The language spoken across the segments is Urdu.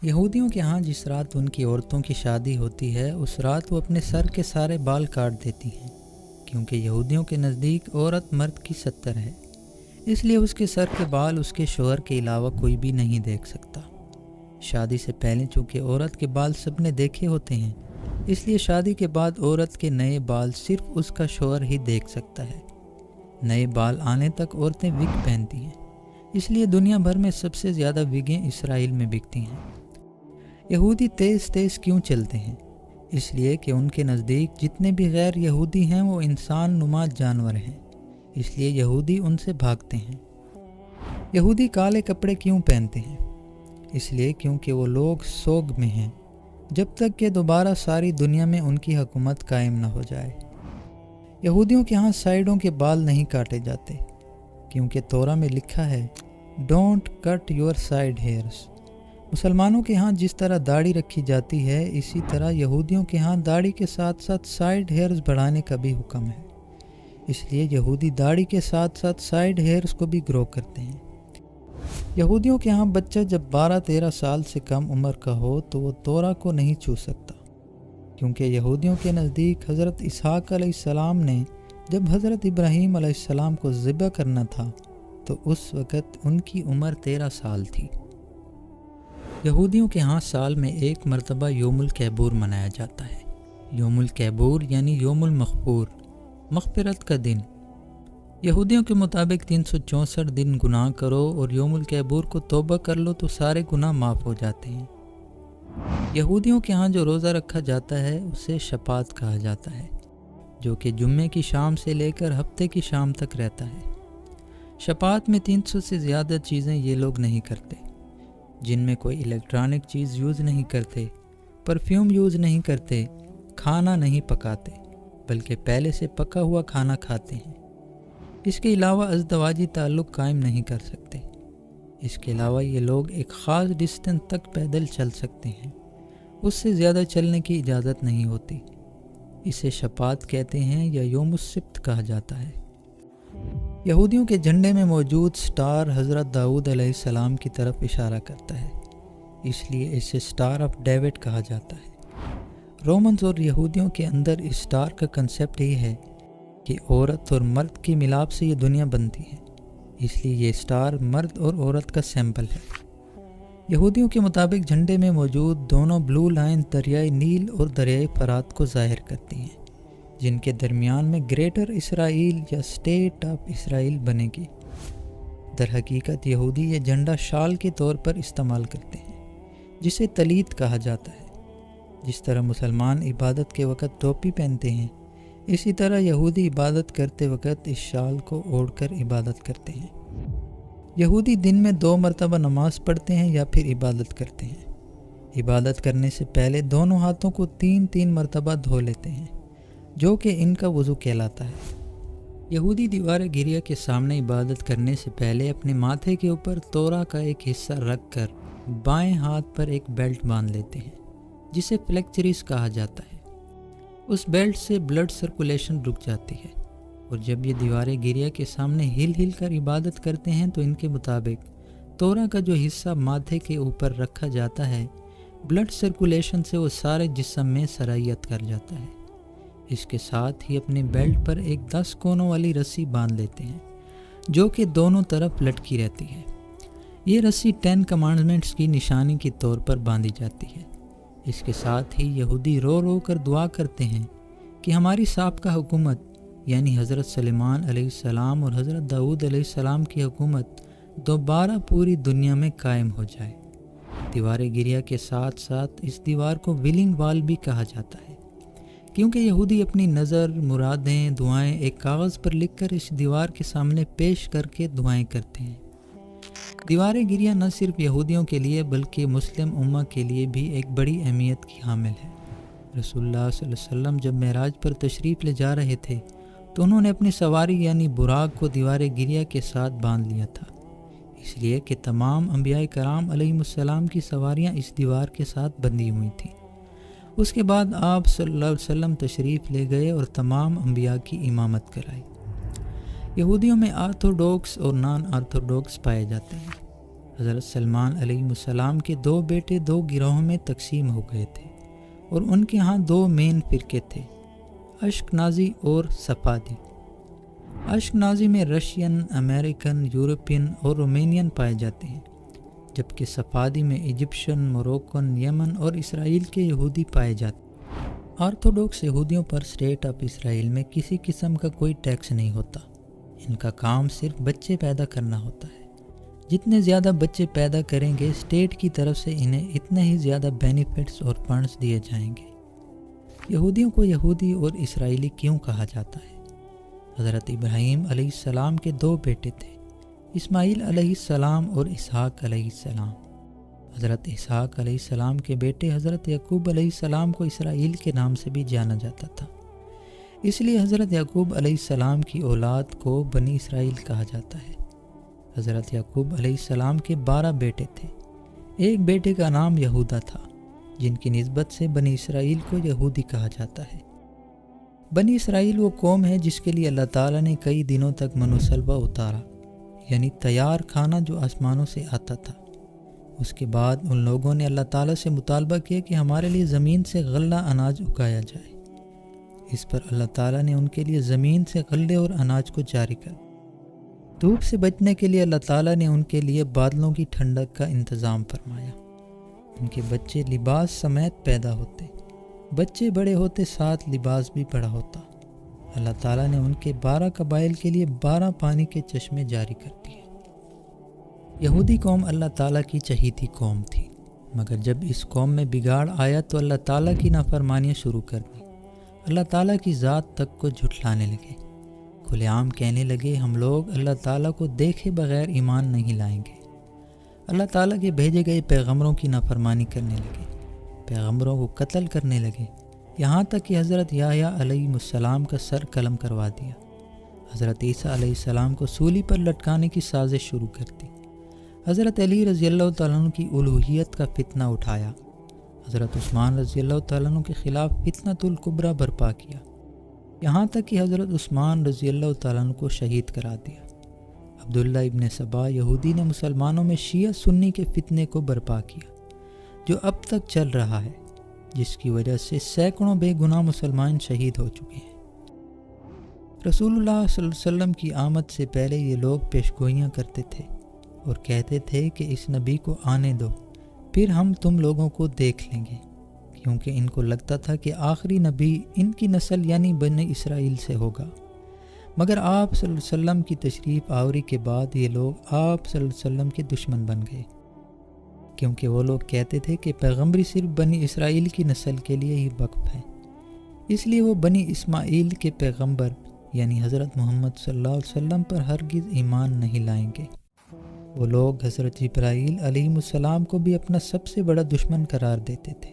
یہودیوں کے ہاں جس رات ان کی عورتوں کی شادی ہوتی ہے اس رات وہ اپنے سر کے سارے بال کاٹ دیتی ہیں، کیونکہ یہودیوں کے نزدیک عورت مرد کی 70 ہے، اس لیے اس کے سر کے بال اس کے شوہر کے علاوہ کوئی بھی نہیں دیکھ سکتا۔ شادی سے پہلے چونکہ عورت کے بال سب نے دیکھے ہوتے ہیں، اس لیے شادی کے بعد عورت کے نئے بال صرف اس کا شوہر ہی دیکھ سکتا ہے۔ نئے بال آنے تک عورتیں وگ پہنتی ہیں، اس لیے دنیا بھر میں سب سے زیادہ وگیں اسرائیل میں بکتی ہیں۔ یہودی تیز تیز کیوں چلتے ہیں؟ اس لیے کہ ان کے نزدیک جتنے بھی غیر یہودی ہیں وہ انسان نما جانور ہیں، اس لیے یہودی ان سے بھاگتے ہیں۔ یہودی کالے کپڑے کیوں پہنتے ہیں؟ اس لیے کیونکہ وہ لوگ سوگ میں ہیں جب تک کہ دوبارہ ساری دنیا میں ان کی حکومت قائم نہ ہو جائے۔ یہودیوں کے ہاں سائیڈوں کے بال نہیں کاٹے جاتے، کیونکہ تورا میں لکھا ہے don't cut your side hairs. مسلمانوں کے ہاں جس طرح داڑھی رکھی جاتی ہے، اسی طرح یہودیوں کے ہاں داڑھی کے ساتھ ساتھ سائیڈ ہیئرز بڑھانے کا بھی حکم ہے، اس لیے یہودی داڑھی کے ساتھ ساتھ سائیڈ ہیئرز کو بھی گرو کرتے ہیں۔ یہودیوں کے ہاں بچہ جب 12-13 سال سے کم عمر کا ہو تو وہ تورا کو نہیں چھو سکتا، کیونکہ یہودیوں کے نزدیک حضرت اسحاق علیہ السلام نے جب حضرت ابراہیم علیہ السلام کو ذبح کرنا تھا تو اس وقت ان کی عمر 13 سال تھی۔ یہودیوں کے ہاں سال میں ایک مرتبہ یوم الکیبور منایا جاتا ہے۔ یوم الکیبور یعنی یوم المغفور، مغفرت کا دن۔ یہودیوں کے مطابق 364 دن گناہ کرو اور یوم الکیبور کو توبہ کر لو تو سارے گناہ معاف ہو جاتے ہیں۔ یہودیوں کے ہاں جو روزہ رکھا جاتا ہے اسے شپات کہا جاتا ہے، جو کہ جمعے کی شام سے لے کر ہفتے کی شام تک رہتا ہے۔ شپات میں 300 سے زیادہ چیزیں یہ لوگ نہیں کرتے، جن میں کوئی الیکٹرانک چیز یوز نہیں کرتے، پرفیوم یوز نہیں کرتے، کھانا نہیں پکاتے، بلکہ پہلے سے پکا ہوا کھانا کھاتے ہیں۔ اس کے علاوہ ازدواجی تعلق قائم نہیں کر سکتے۔ اس کے علاوہ یہ لوگ ایک خاص ڈسٹنس تک پیدل چل سکتے ہیں، اس سے زیادہ چلنے کی اجازت نہیں ہوتی۔ اسے شپات کہتے ہیں یا یوم السبت کہا جاتا ہے۔ یہودیوں کے جھنڈے میں موجود سٹار حضرت داؤد علیہ السلام کی طرف اشارہ کرتا ہے، اس لیے اسے سٹار آف ڈیوڈ کہا جاتا ہے۔ رومنز اور یہودیوں کے اندر اس سٹار کا کنسیپٹ یہ ہے کہ عورت اور مرد کی ملاپ سے یہ دنیا بنتی ہے، اس لیے یہ سٹار مرد اور عورت کا سیمپل ہے۔ یہودیوں کے مطابق جھنڈے میں موجود دونوں بلو لائن دریائے نیل اور دریائے فرات کو ظاہر کرتی ہیں، جن کے درمیان میں گریٹر اسرائیل یا اسٹیٹ آف اسرائیل بنے گی۔ در حقیقت یہودی یہ جھنڈا شال کے طور پر استعمال کرتے ہیں، جسے تلیت کہا جاتا ہے۔ جس طرح مسلمان عبادت کے وقت ٹوپی پہنتے ہیں، اسی طرح یہودی عبادت کرتے وقت اس شال کو اوڑھ کر عبادت کرتے ہیں۔ یہودی دن میں 2 مرتبہ نماز پڑھتے ہیں یا پھر عبادت کرتے ہیں۔ عبادت کرنے سے پہلے دونوں ہاتھوں کو 3 مرتبہ دھو لیتے ہیں، جو کہ ان کا وضو کہلاتا ہے۔ یہودی دیوار گریا کے سامنے عبادت کرنے سے پہلے اپنے ماتھے کے اوپر تورا کا ایک حصہ رکھ کر بائیں ہاتھ پر ایک بیلٹ باندھ لیتے ہیں، جسے فلیکچریز کہا جاتا ہے۔ اس بیلٹ سے بلڈ سرکولیشن رک جاتی ہے، اور جب یہ دیوار گریا کے سامنے ہل کر عبادت کرتے ہیں تو ان کے مطابق تورا کا جو حصہ ماتھے کے اوپر رکھا جاتا ہے، بلڈ سرکولیشن سے وہ سارے جسم میں سرایت کر جاتا ہے۔ اس کے ساتھ ہی اپنے بیلٹ پر ایک 10 کونوں والی رسی باندھ لیتے ہیں، جو کہ دونوں طرف لٹکی رہتی ہے۔ یہ رسی 10 کمانڈمنٹس کی نشانی کے طور پر باندھی جاتی ہے۔ اس کے ساتھ ہی یہودی رو رو کر دعا کرتے ہیں کہ ہماری سابقہ حکومت یعنی حضرت سلیمان علیہ السلام اور حضرت داؤد علیہ السلام کی حکومت دوبارہ پوری دنیا میں قائم ہو جائے۔ دیوار گریا کے ساتھ ساتھ اس دیوار کو ویلنگ وال بھی کہا جاتا ہے، کیونکہ یہودی اپنی نظر، مرادیں، دعائیں ایک کاغذ پر لکھ کر اس دیوار کے سامنے پیش کر کے دعائیں کرتے ہیں۔ دیوار گریا نہ صرف یہودیوں کے لیے بلکہ مسلم امہ کے لیے بھی ایک بڑی اہمیت کی حامل ہے۔ رسول اللہ صلی اللہ علیہ وسلم جب معراج پر تشریف لے جا رہے تھے تو انہوں نے اپنی سواری یعنی براق کو دیوار گریا کے ساتھ باندھ لیا تھا، اس لیے کہ تمام انبیاء کرام علیہم السلام کی سواریاں اس دیوار کے ساتھ بندھی ہوئی تھیں۔ اس کے بعد آپ صلی اللہ علیہ وسلم تشریف لے گئے اور تمام انبیاء کی امامت کرائی۔ یہودیوں میں آرتھوڈوکس اور نان آرتھوڈوکس پائے جاتے ہیں۔ حضرت سلمان علیہ السلام کے 2 بیٹے 2 گروہوں میں تقسیم ہو گئے تھے اور ان کے ہاں 2 مین فرقے تھے، اشکنازی اور سفادی۔ اشکنازی میں رشین، امریکن، یورپین اور رومینین پائے جاتے ہیں، جبکہ سفادی میں ایجپشن، موروکن، یمن اور اسرائیل کے یہودی پائے جاتے ہیں۔ آرتھوڈوکس یہودیوں پر اسٹیٹ آف اسرائیل میں کسی قسم کا کوئی ٹیکس نہیں ہوتا، ان کا کام صرف بچے پیدا کرنا ہوتا ہے۔ جتنے زیادہ بچے پیدا کریں گے اسٹیٹ کی طرف سے انہیں اتنے ہی زیادہ بینیفٹس اور فنڈز دیے جائیں گے۔ یہودیوں کو یہودی اور اسرائیلی کیوں کہا جاتا ہے؟ حضرت ابراہیم علیہ السلام کے 2 بیٹے تھے، اسماعیل علیہ السلام اور اسحاق علیہ السلام۔ حضرت اسحاق علیہ السلام کے بیٹے حضرت یعقوب علیہ السلام کو اسرائیل کے نام سے بھی جانا جاتا تھا، اس لیے حضرت یعقوب علیہ السلام کی اولاد کو بنی اسرائیل کہا جاتا ہے۔ حضرت یعقوب علیہ السلام کے 12 بیٹے تھے، ایک بیٹے کا نام یہودا تھا، جن کی نسبت سے بنی اسرائیل کو یہودی کہا جاتا ہے۔ بنی اسرائیل وہ قوم ہے جس کے لیے اللہ تعالیٰ نے کئی دنوں تک من و سلوہ اتارا، یعنی تیار کھانا جو آسمانوں سے آتا تھا۔ اس کے بعد ان لوگوں نے اللہ تعالیٰ سے مطالبہ کیا کہ ہمارے لیے زمین سے غلہ اناج اگایا جائے۔ اس پر اللہ تعالیٰ نے ان کے لیے زمین سے غلے اور اناج کو جاری کر دیا۔ دھوپ سے بچنے کے لیے اللہ تعالیٰ نے ان کے لیے بادلوں کی ٹھنڈک کا انتظام فرمایا۔ ان کے بچے لباس سمیت پیدا ہوتے، بچے بڑے ہوتے ساتھ لباس بھی بڑا ہوتا۔ اللہ تعالیٰ نے ان کے 12 قبائل کے لیے 12 پانی کے چشمے جاری کر دیے۔ یہودی قوم اللہ تعالیٰ کی چہیتی قوم تھی، مگر جب اس قوم میں بگاڑ آیا تو اللہ تعالیٰ کی نافرمانیاں شروع کر دی۔ اللہ تعالیٰ کی ذات تک کو جھٹلانے لگے، کھلے عام کہنے لگے ہم لوگ اللہ تعالیٰ کو دیکھے بغیر ایمان نہیں لائیں گے۔ اللہ تعالیٰ کے بھیجے گئے پیغمبروں کی نافرمانی کرنے لگے، پیغمبروں کو قتل کرنے لگے، یہاں تک کہ حضرت یحییٰ علیہ السلام کا سر قلم کروا دیا۔ حضرت عیسیٰ علیہ السلام کو سولی پر لٹکانے کی سازش شروع کر دی۔ حضرت علی رضی اللہ تعالیٰ عنہ کی الوہیت کا فتنہ اٹھایا۔ حضرت عثمان رضی اللہ تعالیٰ عنہ کے خلاف فتنۃ الکبریٰ برپا کیا، یہاں تک کہ حضرت عثمان رضی اللہ تعالیٰ عنہ کو شہید کرا دیا۔ عبداللہ ابن سبا یہودی نے مسلمانوں میں شیعہ سنی کے فتنے کو برپا کیا، جو اب تک چل رہا ہے، جس کی وجہ سے سینکڑوں بے گناہ مسلمان شہید ہو چکے ہیں۔ رسول اللہ صلی اللہ علیہ وسلم کی آمد سے پہلے یہ لوگ پیشگوئیاں کرتے تھے اور کہتے تھے کہ اس نبی کو آنے دو، پھر ہم تم لوگوں کو دیکھ لیں گے، کیونکہ ان کو لگتا تھا کہ آخری نبی ان کی نسل یعنی بنی اسرائیل سے ہوگا۔ مگر آپ صلی اللہ علیہ وسلم کی تشریف آوری کے بعد یہ لوگ آپ صلی اللہ علیہ وسلم کے دشمن بن گئے، کیونکہ وہ لوگ کہتے تھے کہ پیغمبری صرف بنی اسرائیل کی نسل کے لیے ہی وقف ہے، اس لیے وہ بنی اسماعیل کے پیغمبر یعنی حضرت محمد صلی اللہ علیہ وسلم پر ہرگز ایمان نہیں لائیں گے۔ وہ لوگ حضرت جبرائیل علیہ السلام کو بھی اپنا سب سے بڑا دشمن قرار دیتے تھے،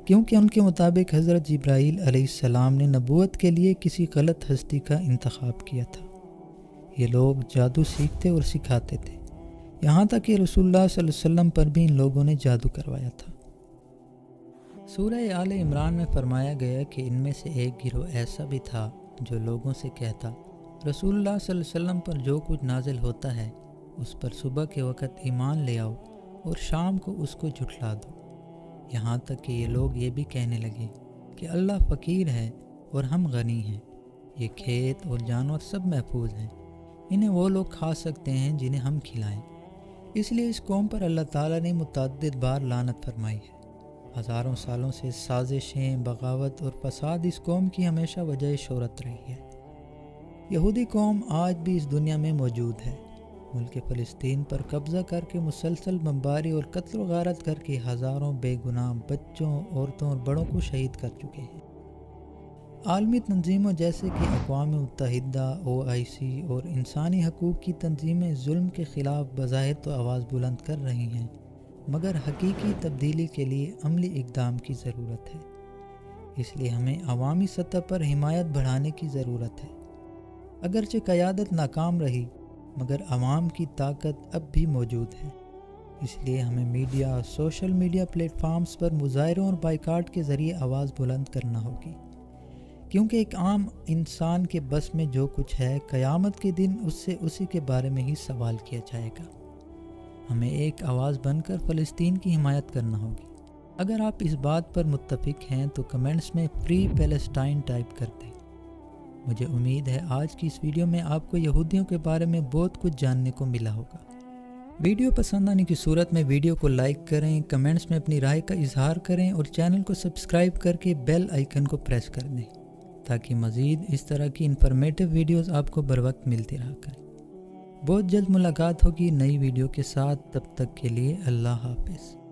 کیونکہ ان کے مطابق حضرت جبرائیل علیہ السلام نے نبوت کے لیے کسی غلط ہستی کا انتخاب کیا تھا۔ یہ لوگ جادو سیکھتے اور سکھاتے تھے، یہاں تک کہ رسول اللہ صلی اللہ علیہ وسلم پر بھی ان لوگوں نے جادو کروایا تھا۔ سورہ آل عمران میں فرمایا گیا کہ ان میں سے ایک گروہ ایسا بھی تھا جو لوگوں سے کہتا رسول اللہ صلی اللہ علیہ وسلم پر جو کچھ نازل ہوتا ہے اس پر صبح کے وقت ایمان لے آؤ اور شام کو اس کو جھٹلا دو، یہاں تک کہ یہ لوگ یہ بھی کہنے لگے کہ اللہ فقیر ہے اور ہم غنی ہیں، یہ کھیت اور جانور سب محفوظ ہیں، انہیں وہ لوگ کھا سکتے ہیں جنہیں ہم کھلائیں۔ اس لیے اس قوم پر اللہ تعالیٰ نے متعدد بار لعنت فرمائی ہے۔ ہزاروں سالوں سے سازشیں، بغاوت اور فساد اس قوم کی ہمیشہ وجہ شہرت رہی ہے۔ یہودی قوم آج بھی اس دنیا میں موجود ہے، ملک فلسطین پر قبضہ کر کے مسلسل بمباری اور قتل و غارت کر کے ہزاروں بے گناہ بچوں، عورتوں اور بڑوں کو شہید کر چکے ہیں۔ عالمی تنظیموں جیسے کہ اقوام متحدہ، OIC اور انسانی حقوق کی تنظیمیں ظلم کے خلاف بظاہر تو آواز بلند کر رہی ہیں، مگر حقیقی تبدیلی کے لیے عملی اقدام کی ضرورت ہے۔ اس لیے ہمیں عوامی سطح پر حمایت بڑھانے کی ضرورت ہے۔ اگرچہ قیادت ناکام رہی، مگر عوام کی طاقت اب بھی موجود ہے۔ اس لیے ہمیں media, social media platforms پر مظاہروں اور بائیکاٹ کے ذریعے آواز بلند کرنا ہوگی، کیونکہ ایک عام انسان کے بس میں جو کچھ ہے، قیامت کے دن اس سے اسی کے بارے میں ہی سوال کیا جائے گا۔ ہمیں ایک آواز بن کر فلسطین کی حمایت کرنا ہوگی۔ اگر آپ اس بات پر متفق ہیں تو کمنٹس میں فری پیلسٹائن ٹائپ کر دیں۔ مجھے امید ہے آج کی اس ویڈیو میں آپ کو یہودیوں کے بارے میں بہت کچھ جاننے کو ملا ہوگا۔ ویڈیو پسند آنے کی صورت میں ویڈیو کو لائک کریں، کمنٹس میں اپنی رائے کا اظہار کریں اور چینل کو سبسکرائب کر کے بیل آئیکن کو پریس کر دیں تاکہ مزید اس طرح کی انفارمیٹیو ویڈیوز آپ کو بر وقت ملتی رہا کریں۔ بہت جلد ملاقات ہوگی نئی ویڈیو کے ساتھ، تب تک کے لیے اللہ حافظ۔